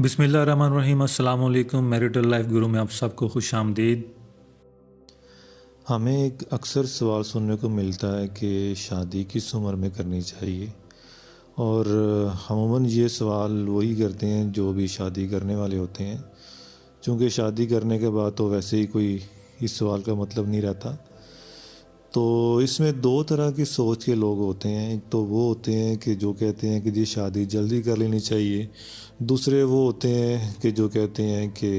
بسم اللہ الرحمن الرحیم۔ السلام علیکم۔ میریٹل لائف گرو میں آپ سب کو خوش آمدید۔ ہمیں ایک اکثر سوال سننے کو ملتا ہے کہ شادی کس عمر میں کرنی چاہیے، اور عموماً یہ سوال وہی کرتے ہیں جو بھی شادی کرنے والے ہوتے ہیں، چونکہ شادی کرنے کے بعد تو ویسے ہی کوئی اس سوال کا مطلب نہیں رہتا۔ تو اس میں دو طرح کی سوچ کے لوگ ہوتے ہیں۔ ایک تو وہ ہوتے ہیں کہ جو کہتے ہیں کہ جی شادی جلدی کر لینی چاہیے، دوسرے وہ ہوتے ہیں کہ جو کہتے ہیں کہ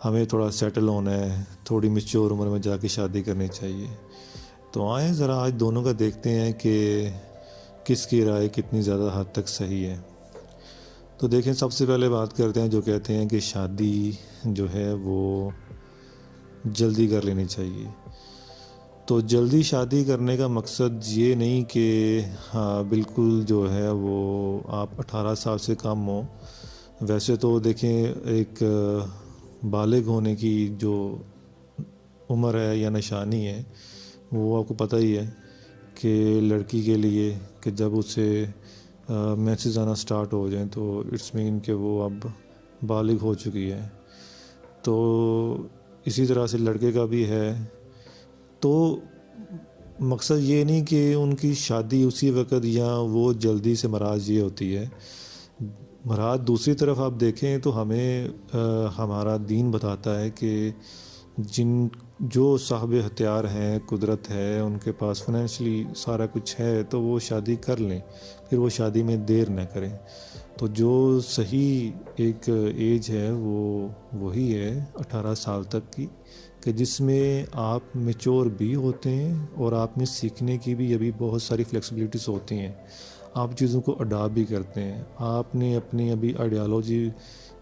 ہمیں تھوڑا سیٹل ہونا ہے، تھوڑی میچور عمر میں جا کے شادی کرنی چاہیے۔ تو آئیں ذرا آج دونوں کا دیکھتے ہیں کہ کس کی رائے کتنی زیادہ حد تک صحیح ہے۔ تو دیکھیں، سب سے پہلے بات کرتے ہیں جو کہتے ہیں کہ شادی جو ہے وہ جلدی کر لینی چاہیے۔ تو جلدی شادی کرنے کا مقصد یہ نہیں کہ بالکل جو ہے وہ آپ 18 سال سے کم ہو۔ ویسے تو دیکھیں، ایک بالغ ہونے کی جو عمر ہے یا نشانی ہے وہ آپ کو پتہ ہی ہے کہ لڑکی کے لیے کہ جب اسے مینسز آنا سٹارٹ ہو جائیں تو اٹس مین کہ وہ اب بالغ ہو چکی ہے۔ تو اسی طرح سے لڑکے کا بھی ہے۔ تو مقصد یہ نہیں کہ ان کی شادی اسی وقت یا وہ جلدی سے مراد یہ ہوتی ہے۔ مراد دوسری طرف آپ دیکھیں تو ہمیں ہمارا دین بتاتا ہے کہ جو صاحب اختیار ہیں، قدرت ہے، ان کے پاس فائنینشلی سارا کچھ ہے تو وہ شادی کر لیں، پھر وہ شادی میں دیر نہ کریں۔ تو جو صحیح ایک ایج ہے وہ وہی ہے 18 سال تک کی، کہ جس میں آپ میچور بھی ہوتے ہیں اور آپ میں سیکھنے کی بھی ابھی بہت ساری فلیکسیبلٹیز ہوتی ہیں۔ آپ چیزوں کو اڈاپٹ بھی کرتے ہیں۔ آپ نے اپنی ابھی آئیڈیالوجی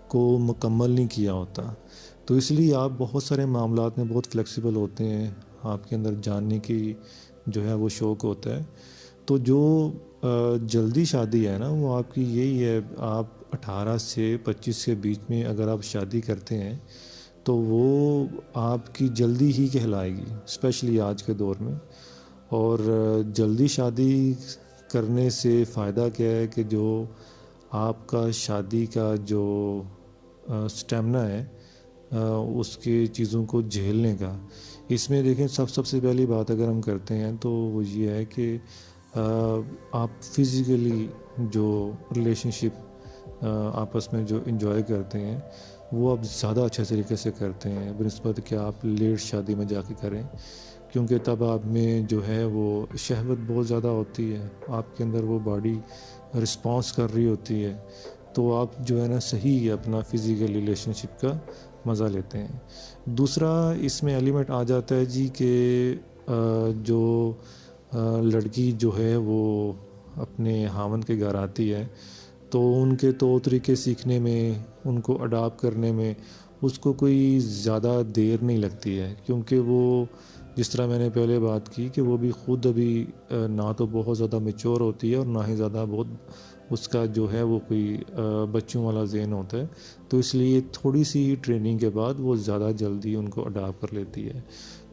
کو مکمل نہیں کیا ہوتا، تو اس لیے آپ بہت سارے معاملات میں بہت فلیکسیبل ہوتے ہیں۔ آپ کے اندر جاننے کی جو ہے وہ شوق ہوتا ہے۔ تو جو جلدی شادی ہے نا، وہ آپ کی یہی ہے، آپ 18 سے 25 کے بیچ میں اگر آپ شادی کرتے ہیں تو وہ آپ کی جلدی ہی کہلائے گی، اسپیشلی آج کے دور میں۔ اور جلدی شادی کرنے سے فائدہ کیا ہے کہ جو آپ کا شادی کا جو سٹیمنا ہے اس کی چیزوں کو جھیلنے کا، اس میں دیکھیں سب سے پہلی بات اگر ہم کرتے ہیں تو وہ یہ ہے کہ آپ فزیکلی جو ریلیشن شپ آپس میں جو انجوائے کرتے ہیں وہ آپ زیادہ اچھے طریقے سے کرتے ہیں بنسبت کہ آپ لیٹ شادی میں جا کے کریں، کیونکہ تب آپ میں جو ہے وہ شہوت بہت زیادہ ہوتی ہے، آپ کے اندر وہ باڈی رسپانس کر رہی ہوتی ہے، تو آپ جو ہے نا صحیح اپنا فزیکل ریلیشن شپ کا مزہ لیتے ہیں۔ دوسرا اس میں ایلیمنٹ آ جاتا ہے جی کہ جو لڑکی جو ہے وہ اپنے خاوند کے گھر آتی ہے تو ان کے طور طریقے سیکھنے میں، ان کو اڈاپٹ کرنے میں اس کو کوئی زیادہ دیر نہیں لگتی ہے، کیونکہ وہ جس طرح میں نے پہلے بات کی کہ وہ بھی خود ابھی نہ تو بہت زیادہ میچور ہوتی ہے اور نہ ہی زیادہ بہت اس کا جو ہے وہ کوئی بچوں والا ذہن ہوتا ہے، تو اس لیے تھوڑی سی ٹریننگ کے بعد وہ زیادہ جلدی ان کو اڈاپٹ کر لیتی ہے،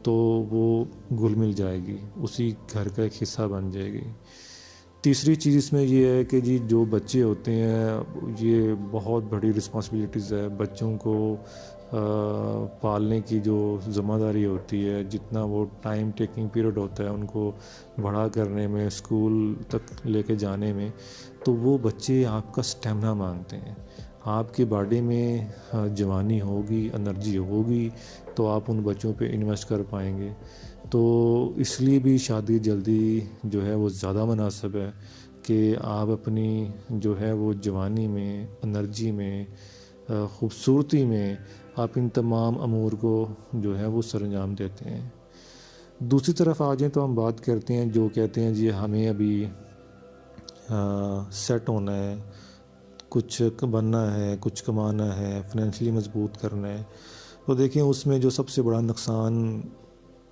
تو وہ گھل مل جائے گی، اسی گھر کا ایک حصہ بن جائے گی۔ تیسری چیز اس میں یہ ہے کہ جی جو بچے ہوتے ہیں یہ بہت بڑی رسپانسبلٹیز ہے، بچوں کو پالنے کی جو ذمہ داری ہوتی ہے، جتنا وہ ٹائم ٹیکنگ پیریڈ ہوتا ہے ان کو بڑا کرنے میں، اسکول تک لے کے جانے میں، تو وہ بچے آپ کا سٹیمنا مانگتے ہیں۔ آپ کی باڈی میں جوانی ہوگی، انرجی ہوگی تو آپ ان بچوں پہ انویسٹ کر پائیں گے۔ تو اس لیے بھی شادی جلدی جو ہے وہ زیادہ مناسب ہے کہ آپ اپنی جو ہے وہ جوانی میں، انرجی میں، خوبصورتی میں آپ ان تمام امور کو جو ہے وہ سر انجام دیتے ہیں۔ دوسری طرف آ جائیں تو ہم بات کرتے ہیں جو کہتے ہیں جی ہمیں ابھی سیٹ ہونا ہے، کچھ بننا ہے، کچھ کمانا ہے، فائنینشلی مضبوط کرنا ہے۔ تو دیکھیں اس میں جو سب سے بڑا نقصان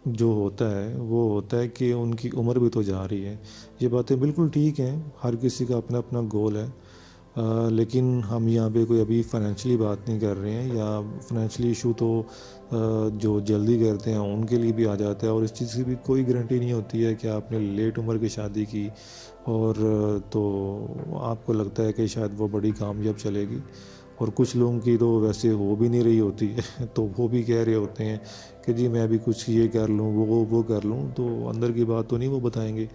جو ہوتا ہے وہ ہوتا ہے کہ ان کی عمر بھی تو جا رہی ہے۔ یہ باتیں بالکل ٹھیک ہیں، ہر کسی کا اپنا اپنا گول ہے، لیکن ہم یہاں پہ کوئی ابھی فائنینشلی بات نہیں کر رہے ہیں، یا فائنینشلی ایشو تو جو جلدی کرتے ہیں ان کے لیے بھی آ جاتا ہے، اور اس چیز کی بھی کوئی گارنٹی نہیں ہوتی ہے کہ آپ نے لیٹ عمر کی شادی کی اور تو آپ کو لگتا ہے کہ شاید وہ بڑی کامیاب چلے گی، اور کچھ لوگوں کی تو ویسے ہو بھی نہیں رہی ہوتی ہے تو وہ بھی کہہ رہے ہوتے ہیں کہ جی میں بھی کچھ یہ کر لوں وہ کر لوں، تو اندر کی بات تو نہیں وہ بتائیں گے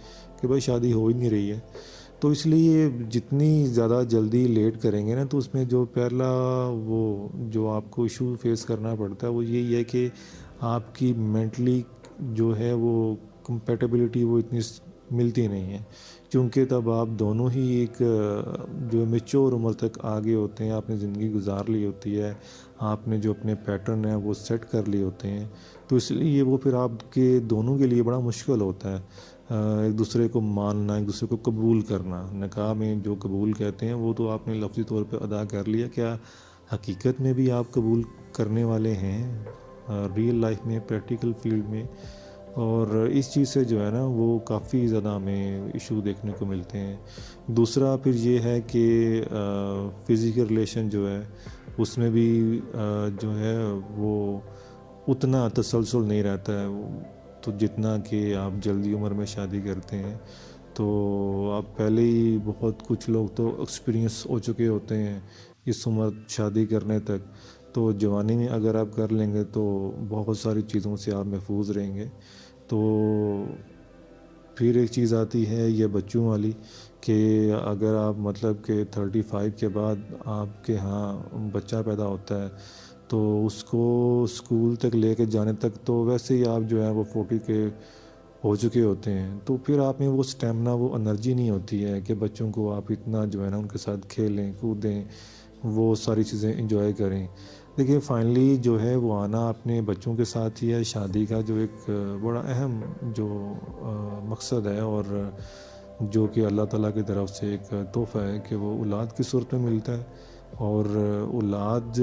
کہ بھائی شادی ہو ہی نہیں رہی ہے۔ تو اس لیے جتنی زیادہ جلدی لیٹ کریں گے نا تو اس میں جو پہلا وہ جو آپ کو ایشو فیس کرنا پڑتا ہے وہ یہی ہے کہ آپ کی مینٹلی جو ہے وہ کمپیٹیبلٹی وہ اتنی ملتی نہیں ہے، کیونکہ تب آپ دونوں ہی ایک جو میچور عمر تک آگے ہوتے ہیں، آپ نے زندگی گزار لی ہوتی ہے، آپ نے جو اپنے پیٹرن ہیں وہ سیٹ کر لیے ہوتے ہیں، تو اس لیے وہ پھر آپ کے دونوں کے لیے بڑا مشکل ہوتا ہے ایک دوسرے کو ماننا، ایک دوسرے کو قبول کرنا۔ نکاح میں جو قبول کہتے ہیں وہ تو آپ نے لفظی طور پہ ادا کر لیا، کیا حقیقت میں بھی آپ قبول کرنے والے ہیں ریئل لائف میں، پریکٹیکل فیلڈ میں؟ اور اس چیز سے جو ہے نا وہ کافی زیادہ ہمیں ایشو دیکھنے کو ملتے ہیں۔ دوسرا پھر یہ ہے کہ فزیکل ریلیشن جو ہے اس میں بھی جو ہے وہ اتنا تسلسل نہیں رہتا ہے، تو جتنا کہ آپ جلدی عمر میں شادی کرتے ہیں تو آپ پہلے ہی بہت کچھ لوگ تو ایکسپیرینس ہو چکے ہوتے ہیں اس عمر شادی کرنے تک، تو جوانی میں اگر آپ کر لیں گے تو بہت ساری چیزوں سے آپ محفوظ رہیں گے۔ تو پھر ایک چیز آتی ہے یہ بچوں والی کہ اگر آپ مطلب کہ 35 کے بعد آپ کے ہاں بچہ پیدا ہوتا ہے تو اس کو اسکول تک لے کے جانے تک تو ویسے ہی آپ جو ہے وہ 40 کے ہو چکے ہوتے ہیں، تو پھر آپ میں وہ اسٹیمنا وہ انرجی نہیں ہوتی ہے کہ بچوں کو آپ اتنا جو ہے نا ان کے ساتھ کھیلیں کودیں، وہ ساری چیزیں انجوائے کریں۔ دیکھیے فائنلی جو ہے وہ آنا اپنے بچوں کے ساتھ ہی ہے۔ شادی کا جو ایک بڑا اہم جو مقصد ہے اور جو کہ اللہ تعالیٰ کی طرف سے ایک تحفہ ہے کہ وہ اولاد کی صورت میں ملتا ہے، اور اولاد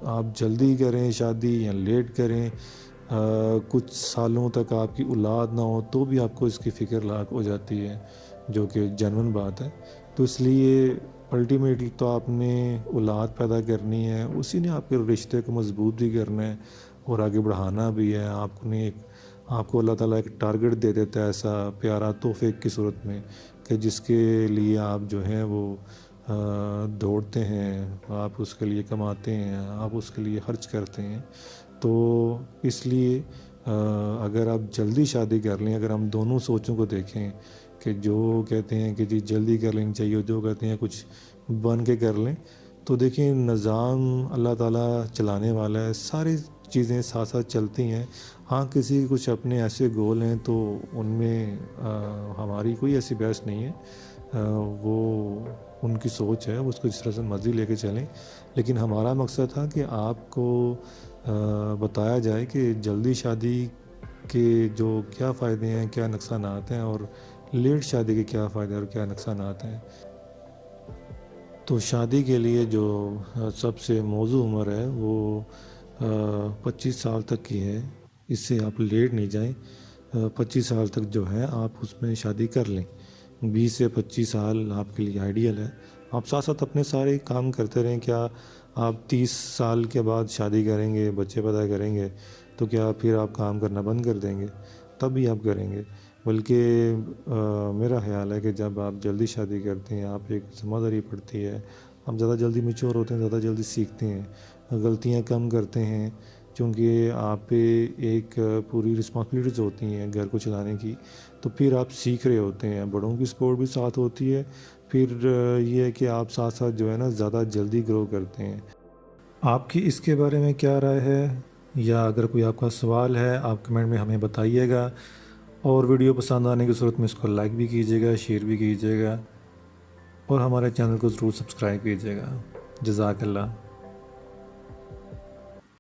آپ جلدی کریں شادی یا لیٹ کریں، کچھ سالوں تک آپ کی اولاد نہ ہو تو بھی آپ کو اس کی فکر لاحق ہو جاتی ہے، جو کہ جینون بات ہے۔ تو اس لیے الٹیمیٹلی تو آپ نے اولاد پیدا کرنی ہے، اسی نے آپ کے رشتے کو مضبوط بھی کرنا ہے اور آگے بڑھانا بھی ہے۔ آپ کو اللہ تعالیٰ ایک ٹارگٹ دے دیتا ہے ایسا پیارا تحفے کی صورت میں کہ جس کے لیے آپ جو ہیں وہ دوڑتے ہیں، آپ اس کے لیے کماتے ہیں، آپ اس کے لیے خرچ کرتے ہیں۔ تو اس لیے اگر آپ جلدی شادی کر لیں، اگر ہم دونوں سوچوں کو دیکھیں کہ جو کہتے ہیں کہ جی جلدی کر لینی چاہیے، جو کہتے ہیں کچھ بن کے کر لیں، تو دیکھیں نظام اللہ تعالیٰ چلانے والا ہے، ساری چیزیں ساتھ ساتھ چلتی ہیں۔ ہاں کسی کے کچھ اپنے ایسے گول ہیں تو ان میں ہماری کوئی ایسی بحث نہیں ہے، وہ ان کی سوچ ہے، اس کو جس طرح سے مرضی لے کے چلیں، لیکن ہمارا مقصد تھا کہ آپ کو بتایا جائے کہ جلدی شادی کے جو کیا فائدے ہیں، کیا نقصانات ہیں، اور لیٹ شادی کے کیا فائدے اور کیا نقصانات ہیں۔ تو شادی کے لیے جو سب سے موزوں عمر ہے وہ 25 سال تک کی ہے، اس سے آپ لیٹ نہیں جائیں۔ 25 سال تک جو ہے آپ اس میں شادی کر لیں، 20 سے 25 سال آپ کے لیے آئیڈیل ہے۔ آپ ساتھ ساتھ اپنے سارے کام کرتے رہیں۔ کیا آپ 30 سال کے بعد شادی کریں گے، بچے پیدا کریں گے، تو کیا پھر آپ کام کرنا بند کر دیں گے؟ تب بھی آپ کریں گے۔ بلکہ میرا خیال ہے کہ جب آپ جلدی شادی کرتے ہیں، آپ ایک ذمہ داری پڑتی ہے، آپ زیادہ جلدی میچور ہوتے ہیں، زیادہ جلدی سیکھتے ہیں، غلطیاں کم کرتے ہیں، چونکہ آپ پہ ایک پوری رسپانسبلٹیز ہوتی ہیں گھر کو چلانے کی، تو پھر آپ سیکھ رہے ہوتے ہیں، بڑوں کی سپورٹ بھی ساتھ ہوتی ہے، پھر یہ ہے کہ آپ ساتھ ساتھ جو ہے نا زیادہ جلدی گرو کرتے ہیں۔ آپ کی اس کے بارے میں کیا رائے ہے، یا اگر کوئی آپ کا سوال ہے آپ کمنٹ میں ہمیں بتائیے گا، اور ویڈیو پسند آنے کی صورت میں اس کو لائک بھی کیجیے گا، شیئر بھی کیجیے گا، اور ہمارے چینل کو ضرور سبسکرائب کیجیے گا۔ جزاک اللہ۔